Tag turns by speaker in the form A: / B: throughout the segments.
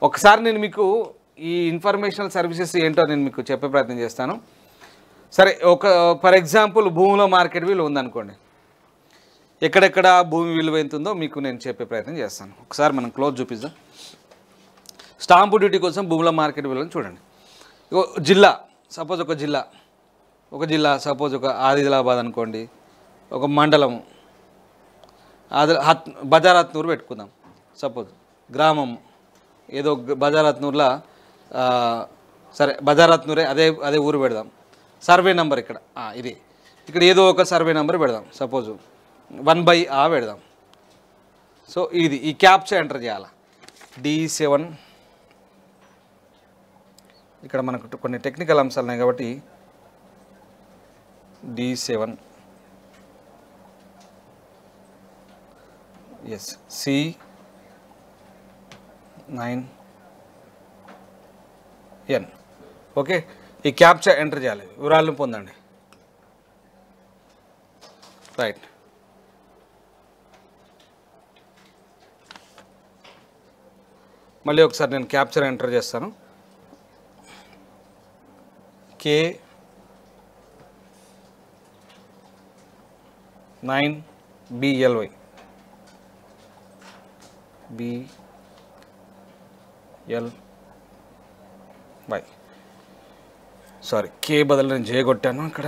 A: ఒకసారి నేను మీకు ఈ ఇన్ఫర్మేషనల్ సర్వీసెస్ ఏంటో నేను మీకు చెప్పే ప్రయత్నం చేస్తాను. సరే, ఫర్ ఎగ్జాంపుల్ భూమిలో మార్కెట్ విలువ ఉందనుకోండి. ఎక్కడెక్కడ భూమి విలువ ఎంత ఉందో మీకు నేను చెప్పే ప్రయత్నం చేస్తాను. ఒకసారి మనం క్లోజ్ చూపిద్దాం. స్టాంపు డ్యూటీ కోసం భూముల మార్కెట్ విలువను చూడండి. జిల్లా, సపోజ్ ఒక జిల్లా సపోజ్ ఒక ఆదిలాబాద్ అనుకోండి. ఒక మండలం బజారత్నూరు పెట్టుకుందాం. సపోజ్ గ్రామం ఏదో బజారత్నూర్లో, సరే బజారత్నూరే అదే ఊరు పెడదాం. సర్వే నెంబర్ ఇక్కడ ఏదో ఒక సర్వే నెంబర్ పెడదాం. సపోజ్ 1/A పెడదాం. సో ఈ క్యాప్చా ఎంటర్ చేయాలి. D7. ఇక్కడ మనకు కొన్ని టెక్నికల్ అంశాలు ఉన్నాయి కాబట్టి D7 C9N. ఓకే, ఈ క్యాప్చా ఎంటర్ చేయాలి, వివరాలను పొందండి. రైట్. మళ్ళీ ఒకసారి నేను క్యాప్చర్ ఎంటర్ చేస్తాను. K9BLY సారీ, కే బదులు నేను జే కొట్టాను అక్కడ.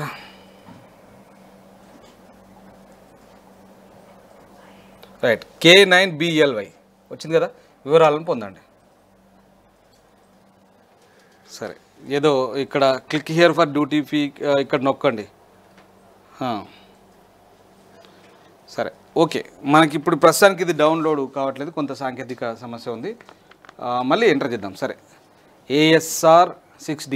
A: రైట్, K9BLY వచ్చింది కదా, వివరాలను పొందండి. సరే, ఏదో ఇక్కడ click here for duty fee ఇక్కడ నొక్కండి. సరే, ఓకే. మనకి ఇప్పుడు ప్రస్తుతానికి ఇది డౌన్లోడ్ కావట్లేదు, కొంత సాంకేతిక సమస్య ఉంది. మళ్ళీ ఎంటర్ చేద్దాం. సరే, ASR 6D.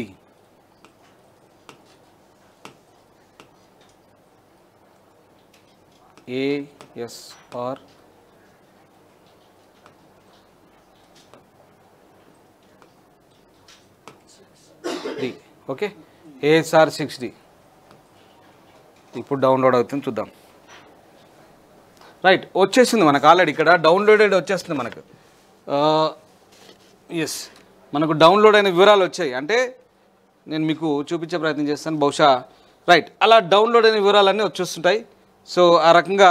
A: ASR D. Okay, ASR 6D ఇప్పుడు డౌన్లోడ్ అవుతుంది, చూద్దాం. రైట్, వచ్చేసింది మనకు ఆల్రెడీ. ఇక్కడ డౌన్లోడెడ్ వచ్చేస్తుంది మనకు. ఎస్, మనకు డౌన్లోడ్ అయిన వివరాలు వచ్చాయి. అంటే నేను మీకు చూపించే ప్రయత్నం చేస్తాను బహుశా. రైట్, అలా డౌన్లోడ్ అయిన వివరాలన్నీ వచ్చేస్తుంటాయి. సో ఆ రకంగా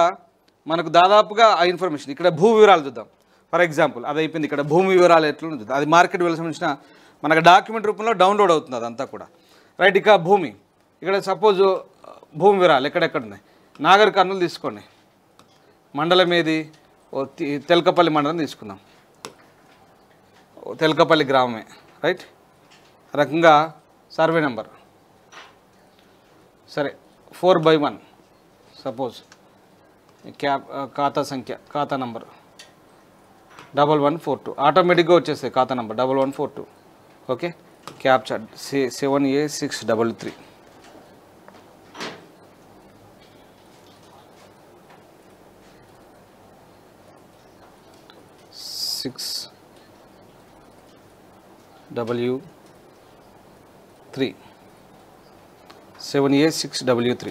A: మనకు దాదాపుగా ఆ ఇన్ఫర్మేషన్. ఇక్కడ భూ వివరాలు చూద్దాం. ఫర్ ఎగ్జాంపుల్ అది అయిపోయింది. ఇక్కడ భూమి వివరాలు ఎట్లా ఉంటుంది, అది మార్కెట్ విలువ సంబంధించిన మనకు డాక్యుమెంట్ రూపంలో డౌన్లోడ్ అవుతుంది అదంతా కూడా. రైట్, ఇక భూమి, ఇక్కడ సపోజ్ భూమి వివరాలు ఎక్కడెక్కడ ఉన్నాయి. నాగర్ కర్నూలు తీసుకోండి. మండలం ఏది, తెల్కపల్లి మండలం తీసుకుందాం. తెల్కపల్లి గ్రామమే. రైట్, రకంగా సర్వే నెంబర్ సరే 4/1 సపోజ్. ఖాతా సంఖ్య, ఖాతా నంబర్ 1142. ఆటోమేటిక్గా వచ్చేస్తాయి ఖాతా number 1142. Okay, captcha 7A633. W3 7A6W3.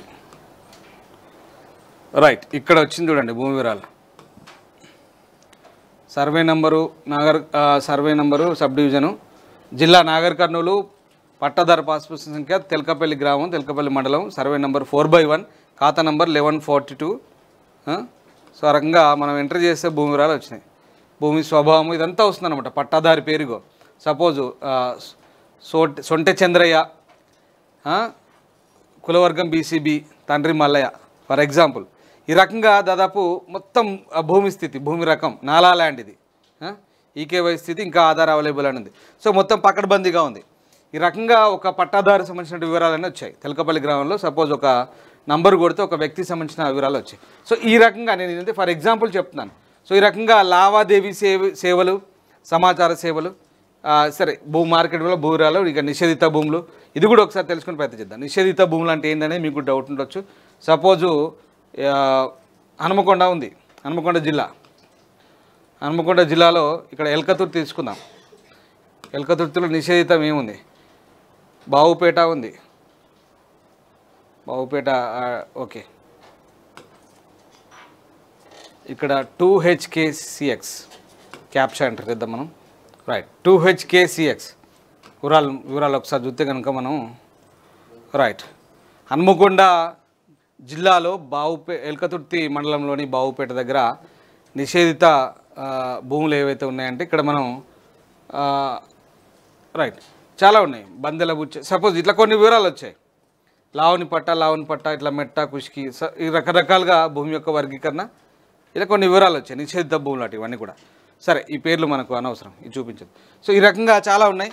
A: Right, ఇక్కడ వచ్చింది చూడండి భూమి వివరాలు. సర్వే నంబరు సబ్ డివిజను, జిల్లా నాగర్ కర్నూలు, పట్టాదారు పాస్ పుస్తకం సంఖ్య తెల్కపల్లి గ్రామం, తెల్కపల్లి మండలం, సర్వే నెంబర్ 4/1, ఖాతా నంబర్ 1142. సో ఆ రకంగా మనం ఎంటర్ చేస్తే భూమి వివరాలు వచ్చినాయి. భూమి స్వభావం ఇదంతా వస్తుంది అనమాట. పట్టాదారి పేరుగో సపోజు సొంటె చంద్రయ్య, కులవర్గం BCB, తండ్రి మల్లయ్య ఫర్ ఎగ్జాంపుల్. ఈ రకంగా దాదాపు మొత్తం భూమి స్థితి, భూమి రకం, నాలా ల్యాండ్ ఇది, ఈకేవై స్థితి, ఇంకా ఆధార్ అవైలబుల్ అని ఉంది. సో మొత్తం పకడ్బందీగా ఉంది. ఈ రకంగా ఒక పట్టాదారు సంబంధించిన వివరాలన్నీ వచ్చాయి. తెల్కపల్లి గ్రామంలో సపోజ్ ఒక నంబర్ కొడితే ఒక వ్యక్తికి సంబంధించిన వివరాలు వచ్చాయి. సో ఈ రకంగా నేను ఏంటంటే ఫర్ ఎగ్జాంపుల్ చెప్తున్నాను. సో ఈ రకంగా లావాదేవీ సేవలు, సమాచార సేవలు, సరే భూ మార్కెట్ విలువ, భూ వివరాలు, ఇక నిషేధిత భూములు, ఇది కూడా ఒకసారి తెలుసుకుని ప్రయత్నం చేద్దాం. నిషేధిత భూములు అంటే ఏంటనే మీకు డౌట్ ఉండొచ్చు. సపోజు హనుమకొండ ఉంది, హనుమకొండ జిల్లాలో ఇక్కడ ఎల్కతుర్తి తీసుకుందాం. ఎల్కతుర్తిలో నిషేధితం ఏముంది, బావుపేట ఉంది, బావుపేట. ఓకే, ఇక్కడ 2HKCX క్యాప్చా ఎంటర్ చేద్దాం మనం. రైట్ 2HKCX వివరాలు ఒకసారి చూస్తే కనుక మనం రైట్ హన్మకొండ జిల్లాలో ఎల్కతుర్తి మండలంలోని బావుపేట దగ్గర నిషేధిత భూములు ఏవైతే ఉన్నాయంటే ఇక్కడ మనం రైట్ చాలా ఉన్నాయి. బందెల బుచ్చ సపోజ్ ఇట్లా కొన్ని వివరాలు వచ్చాయి. లావణి పట్ట ఇట్లా మెట్ట కుష్కి ఈ రకరకాలుగా భూమి యొక్క వర్గీకరణ ఇలా కొన్ని వివరాలు వచ్చాయి. నిషేధిత భూములు అటు ఇవన్నీ కూడా. సరే ఈ పేర్లు మనకు అనవసరం, ఇది చూపించదు. సో ఈ రకంగా చాలా ఉన్నాయి.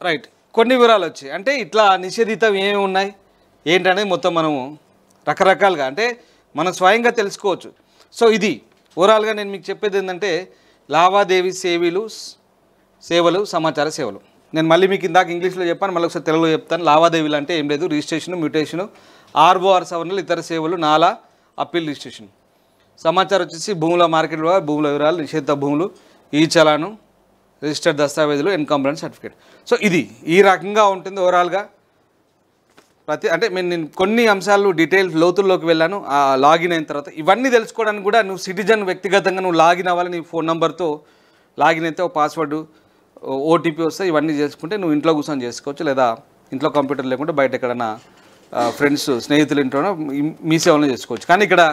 A: రైట్ కొన్ని వివరాలు వచ్చాయి. అంటే ఇట్లా నిషేధితం ఏమేమి ఉన్నాయి ఏంటనేది మొత్తం మనము రకరకాలుగా అంటే మనం స్వయంగా తెలుసుకోవచ్చు. సో ఇది ఓవరాల్గా నేను మీకు చెప్పేది ఏంటంటే లావాదేవీ సేవలు సమాచార సేవలు. నేను మళ్ళీ మీకు ఇందాక ఇంగ్లీష్లో చెప్పాను, మళ్ళీ ఒకసారి తెలుగులో చెప్తాను. లావాదేవీలు అంటే ఏం లేదు, రిజిస్ట్రేషన్, మ్యూటేషను, ఆర్ఓఆర్ సవరణలు, ఇతర సేవలు, నాలా అప్పీల్ రిజిస్ట్రేషన్. సమాచారం వచ్చేసి భూముల మార్కెట్ భూముల వివరాలు, నిషేధిత భూములు, ఈ challan, registered దస్తావేజులు, encumbrance certificate. So ఇది ఈ రకంగా ఉంటుంది ఓవరాల్గా. అంటే నేను కొన్ని అంశాలు డీటెయిల్స్ లోతుల్లోకి వెళ్ళాను లాగిన్ అయిన తర్వాత. ఇవన్నీ తెలుసుకోవడానికి కూడా నువ్వు సిటిజన్ వ్యక్తిగతంగా నువ్వు లాగిన్ అవ్వాలి. నీ ఫోన్ నెంబర్తో లాగిన్ అయితే ఒక పాస్వర్డ్ ఓటీపీ వస్తే ఇవన్నీ చేసుకుంటే నువ్వు ఇంట్లో కూర్చొని చేసుకోవచ్చు. లేదా ఇంట్లో కంప్యూటర్ లేకుంటే బయట ఎక్కడైనా ఫ్రెండ్స్ స్నేహితులు ఇంట్లోనో మీ సేవలను చేసుకోవచ్చు. కానీ ఇక్కడ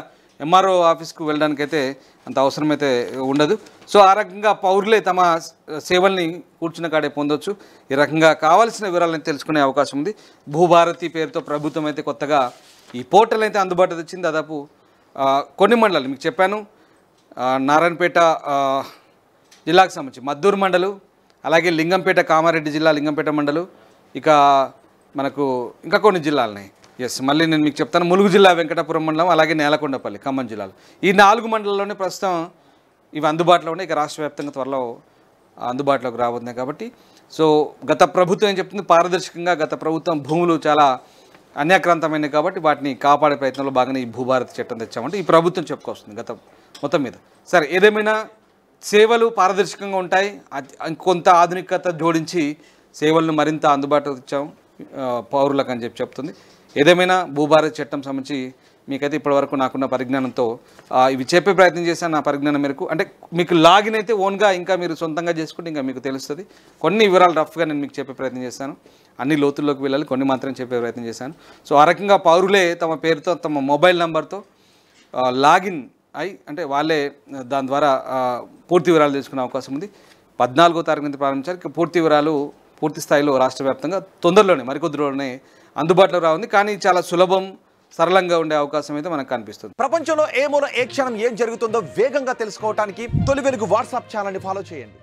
A: ఎంఆర్ఓ ఆఫీస్కు వెళ్ళడానికైతే అంత అవసరమైతే ఉండదు. సో ఆ రకంగా పౌరులే తమ సేవల్ని కూర్చున్న కాడే పొందొచ్చు. ఈ రకంగా కావాల్సిన వివరాలను తెలుసుకునే అవకాశం ఉంది. భూభారతి పేరుతో ప్రభుత్వం అయితే కొత్తగా ఈ పోర్టల్ అయితే అందుబాటులో తెచ్చింది. దాదాపు కొన్ని మండలాలు మీకు చెప్పాను. నారాయణపేట జిల్లాకు సంబంధించి మద్దూరు మండలు, అలాగే లింగంపేట కామారెడ్డి జిల్లా లింగంపేట మండలు, ఇక మనకు ఇంకా కొన్ని జిల్లాలున్నాయి. మళ్ళీ నేను మీకు చెప్తాను. ములుగు జిల్లా వెంకటాపురం మండలం, అలాగే నేలకొండపల్లి ఖమ్మం జిల్లాలు. ఈ 4 మండలాల్లోనే ప్రస్తుతం ఇవి అందుబాటులో ఉన్నాయి. ఇక రాష్ట్ర వ్యాప్తంగా త్వరలో అందుబాటులోకి రాబోతున్నాయి. కాబట్టి సో గత ప్రభుత్వం ఏం చెప్తుంది, పారదర్శకంగా గత ప్రభుత్వం భూములు చాలా అన్యాక్రాంతమైనవి కాబట్టి వాటిని కాపాడే ప్రయత్నంలో భాగంగా ఈ భూభారతి చట్టం తెచ్చామంటే ఈ ప్రభుత్వం చెప్పుకొస్తుంది గత మొత్తం మీద. సరే ఏదేమైనా సేవలు పారదర్శకంగా ఉంటాయి. కొంత ఆధునికత జోడించి సేవలను మరింత అందుబాటులో తెచ్చాము పౌరులకు అని చెప్తుంది. ఏదేమైనా భూభారతి చట్టం సంబంధించి మీకైతే ఇప్పటివరకు నాకున్న పరిజ్ఞానంతో ఇవి చెప్పే ప్రయత్నం చేశాను. నా పరిజ్ఞానం మేరకు అంటే మీకు లాగిన్ అయితే ఓన్గా ఇంకా మీరు సొంతంగా చేసుకుంటే ఇంకా మీకు తెలుస్తుంది. కొన్ని వివరాలు రఫ్గా నేను మీకు చెప్పే ప్రయత్నం చేశాను. అన్ని లోతుల్లోకి వెళ్ళాలి, కొన్ని మాత్రం చెప్పే ప్రయత్నం చేశాను. సో ఆ రకంగా పౌరులే తమ పేరుతో తమ మొబైల్ నెంబర్తో లాగిన్ అయి అంటే వాళ్ళే దాని ద్వారా పూర్తి వివరాలు తెలుసుకునే అవకాశం ఉంది. 14వ తారీఖు నుంచి ప్రారంభించారు. పూర్తి వివరాలు పూర్తి స్థాయిలో రాష్ట్ర వ్యాప్తంగా తొందరలోనే మరికొద్దిలోనే అందుబాటులో రావుంది. కానీ చాలా సులభం, సరళంగా ఉండే అవకాశం అయితే మనకు కనిపిస్తుంది.
B: ప్రపంచంలో ఏ మూల ఏ క్షణం ఏం జరుగుతుందో వేగంగా తెలుసుకోవడానికి తొలి వెలుగు వాట్సాప్ ఛానల్ని ఫాలో చేయండి.